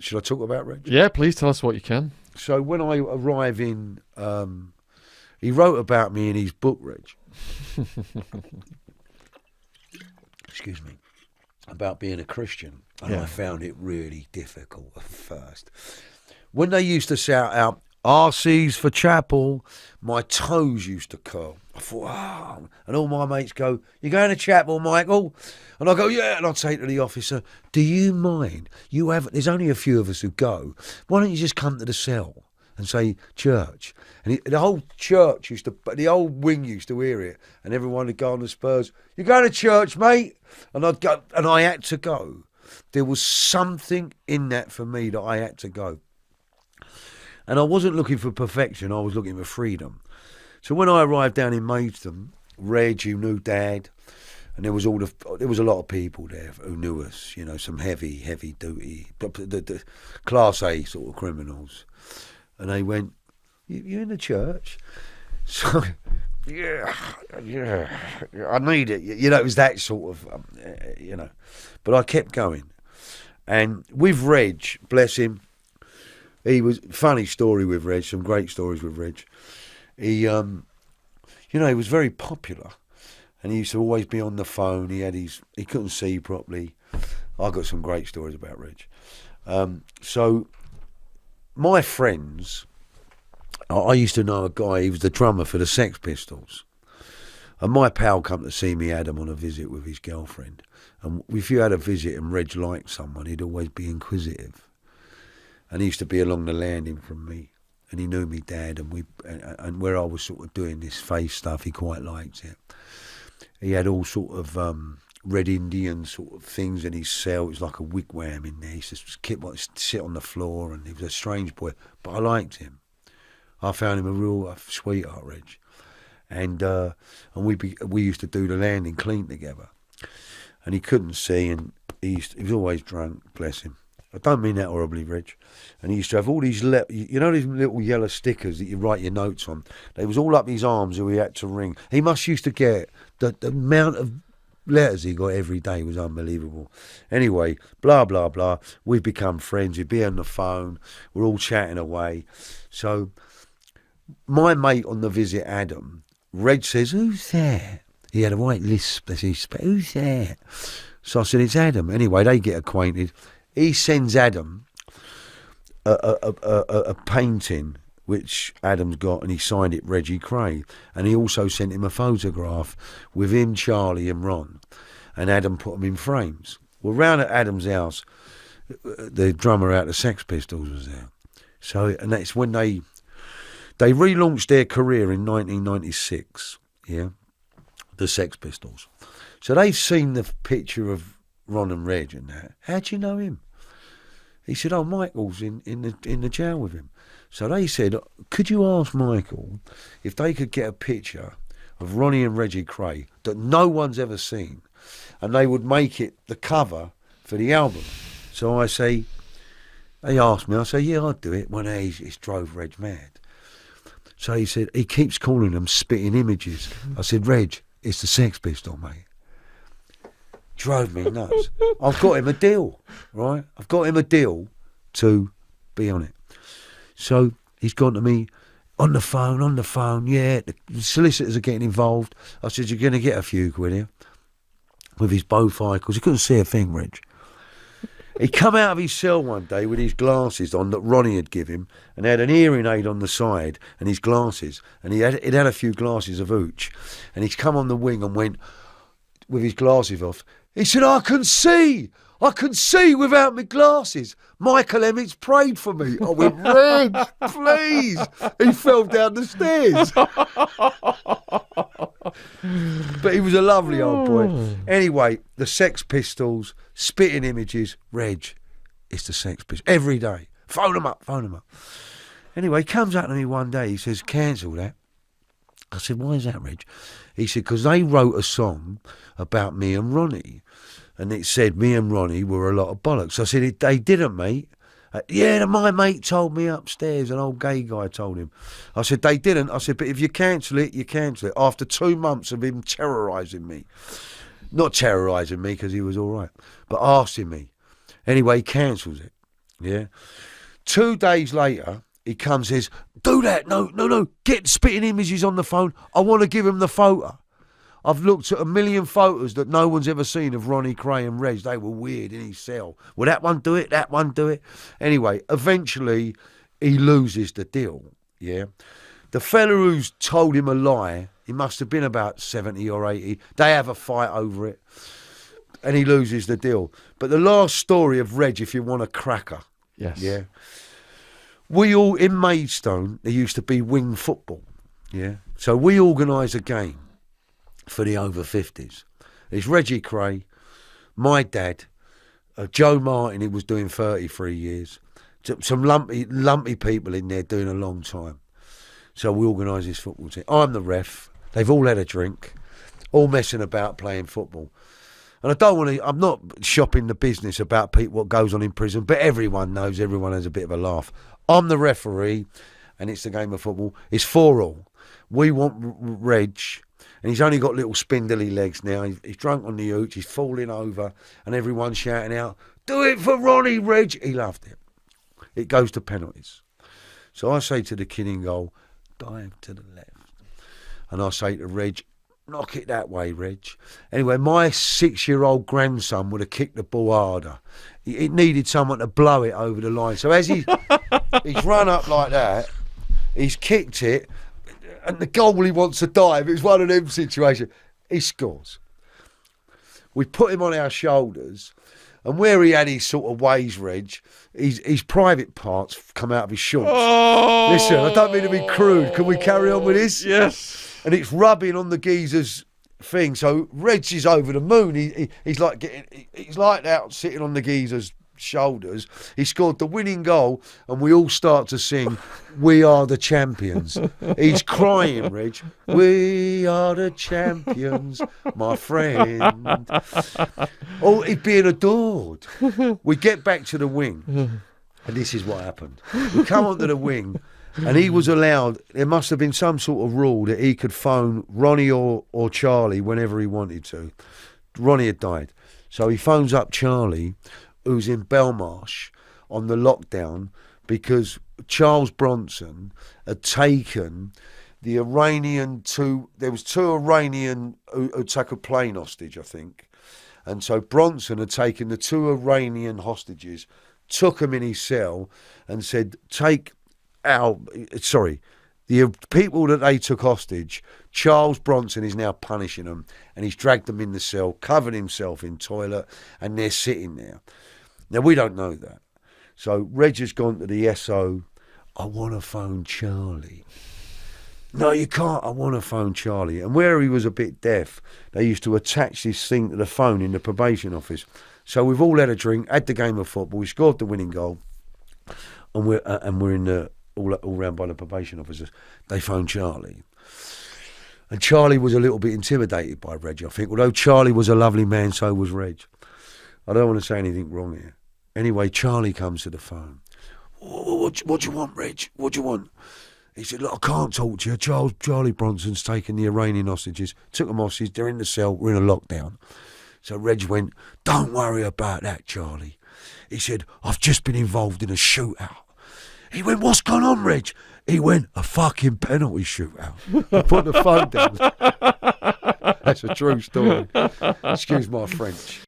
Should I talk about Reggie? Yeah, please tell us what you can. So when I arrive in, he wrote about me in his book, Reg. Excuse me. About being a Christian. And I found it really difficult at first. When they used to shout out, RC's for chapel, my toes used to curl. I thought, and all my mates go, you going to chapel, Michael? And I go, yeah. And I'd say to the officer, do you mind? There's only a few of us who go. Why don't you just come to the cell and say church? And the whole church the whole wing used to hear it. And everyone would go on the Spurs, you going to church, mate? And I'd go, and I had to go. There was something in that for me that I had to go. And I wasn't looking for perfection, I was looking for freedom. So when I arrived down in Maidstone, Reg, who knew Dad, and there was a lot of people there who knew us, some heavy duty, the Class A sort of criminals. And they went, you in the church? So, yeah, I need it. It was that sort of, But I kept going. And with Reg, bless him, he was, funny story with Reg, some great stories with Reg. He, he was very popular. And he used to always be on the phone. He couldn't see properly. I got some great stories about Reg. So my friends, I used to know a guy, he was the drummer for the Sex Pistols. And my pal come to see me, Adam, on a visit with his girlfriend. And if you had a visit and Reg liked someone, he'd always be inquisitive. And he used to be along the landing from me. And he knew me dad, and where I was sort of doing this face stuff, he quite liked it. He had all sort of Red Indian sort of things in his cell. It was like a wigwam in there. He used to sit on the floor, and he was a strange boy. But I liked him. I found him a real sweetheart, Reg. And we used to do the landing clean together. And he couldn't see, and he was always drunk, bless him. I don't mean that horribly, Reg. And he used to have all these, these little yellow stickers that you write your notes on. They was all up his arms who he had to ring. He must used to get, the amount of letters he got every day was unbelievable. Anyway, blah, blah, blah. We've become friends. He'd be on the phone. We're all chatting away. So my mate on the visit, Adam, Reg says, who's there? He had a white lisp. Who's there? So I said, it's Adam. Anyway, they get acquainted. He sends Adam a painting which Adam's got, and he signed it Reggie Kray. And he also sent him a photograph with him, Charlie and Ron. And Adam put them in frames. Well, round at Adam's house, the drummer out of Sex Pistols was there. So, and that's when they relaunched their career in 1996, yeah, the Sex Pistols. So they've seen the picture of Ron and Reg and that. How'd you know him? He said, oh, Michael's in the jail with him. So they said, could you ask Michael if they could get a picture of Ronnie and Reggie Kray that no one's ever seen, and they would make it the cover for the album. So I say, they asked me, I say, yeah, I'd do it. When it's drove Reg mad. So he said, he keeps calling them spitting images. I said, Reg, it's the Sex Pistol, mate. Drove me nuts. I've got him a deal, right? I've got him a deal to be on it. So he's gone to me on the phone, yeah, the solicitors are getting involved. I said, you're going to get a few quid here with his bifocals. He couldn't see a thing, Reg. He come out of his cell one day with his glasses on that Ronnie had given him, and had an hearing aid on the side and his glasses, and he'd had a few glasses of hooch, and he's come on the wing and went with his glasses off. He said, I can see without my glasses. Michael Emmett's prayed for me. I went, Reg, please. He fell down the stairs. But he was a lovely old boy. Anyway, the Sex Pistols, spitting images, Reg, it's the Sex Pistols. Every day. Phone them up. Anyway, he comes up to me one day. He says, cancel that. I said, why is that, Reg? He said, because they wrote a song about me and Ronnie. And it said me and Ronnie were a lot of bollocks. I said, they didn't, mate. Yeah, my mate told me upstairs, an old gay guy told him. I said, they didn't. I said, but if you cancel it, you cancel it. After 2 months of him terrorising me. Not terrorising me because he was all right, but asking me. Anyway, he cancels it. Yeah. 2 days later, he comes and says, do that. No. Get spitting images on the phone. I want to give him the photo. I've looked at a million photos that no one's ever seen of Ronnie, Kray and Reg. They were weird in his cell. Well, that one do it, that one do it. Anyway, eventually he loses the deal, yeah? The fella who's told him a lie, he must have been about 70 or 80. They have a fight over it and he loses the deal. But the last story of Reg, if you want a cracker, Yes. yeah? We all, in Maidstone, there used to be wing football, yeah? So we organised a game for the over 50s. It's Reggie Kray, my dad, Joe Martin, who was doing 33 years, some lumpy people in there doing a long time. So we organised this football team. I'm the ref. They've all had a drink, all messing about playing football. And I don't want to, I'm not shopping the business about people, what goes on in prison, but everyone knows, everyone has a bit of a laugh. I'm the referee, and it's the game of football. It's 4-4. We want Reg, and he's only got little spindly legs now. He's drunk on the hooch, he's falling over, and everyone's shouting out, do it for Ronnie, Reg. He loved it. It goes to penalties. So I say to the kid in goal, dive to the left. And I say to Reg, knock it that way, Reg. Anyway, my 6-year-old grandson would have kicked the ball harder. It needed someone to blow it over the line. So as he's run up like that, he's kicked it, and the goalie wants to dive. It's one of them situations. He scores. We put him on our shoulders, and where he had his sort of ways, Reg, his private parts come out of his shorts. Oh. Listen, I don't mean to be crude. Can we carry on with this? Yes. And it's rubbing on the geezer's thing. So Reg is over the moon. He's like he's like out sitting on the geezer's shoulders. He scored the winning goal, and we all start to sing, "We are the champions." He's crying, Reg. We are the champions, my friend. Oh, he's being adored. We get back to the wing, and this is what happened. We come onto the wing, and he was allowed, there must have been some sort of rule that he could phone Ronnie or Charlie whenever he wanted to. Ronnie had died. So he phones up Charlie, who's in Belmarsh on the lockdown, because Charles Bronson had taken the Iranian there was two Iranian who took a plane hostage, I think. And so Bronson had taken the 2 Iranian hostages, took them in his cell and said, the people that they took hostage, Charles Bronson is now punishing them, and he's dragged them in the cell, covered himself in toilet, and they're sitting there. Now, we don't know that. So Reg has gone to the SO, I want to phone Charlie. No, you can't, I want to phone Charlie. And where he was a bit deaf, they used to attach this thing to the phone in the probation office. So we've all had a drink, had the game of football, we scored the winning goal, and we're in the all round by the probation officers. They phoned Charlie. And Charlie was a little bit intimidated by Reg, I think. Although Charlie was a lovely man, so was Reg. I don't want to say anything wrong here. Anyway, Charlie comes to the phone. What do you want, Reg? What do you want? He said, look, I can't talk to you. Charlie Bronson's taken the Iranian hostages, took them hostage, they're in the cell, we're in a lockdown. So Reg went, don't worry about that, Charlie. He said, I've just been involved in a shootout. He went, what's gone on, Reg? He went, a fucking penalty shootout. I put the phone down. That's a true story. Excuse my French.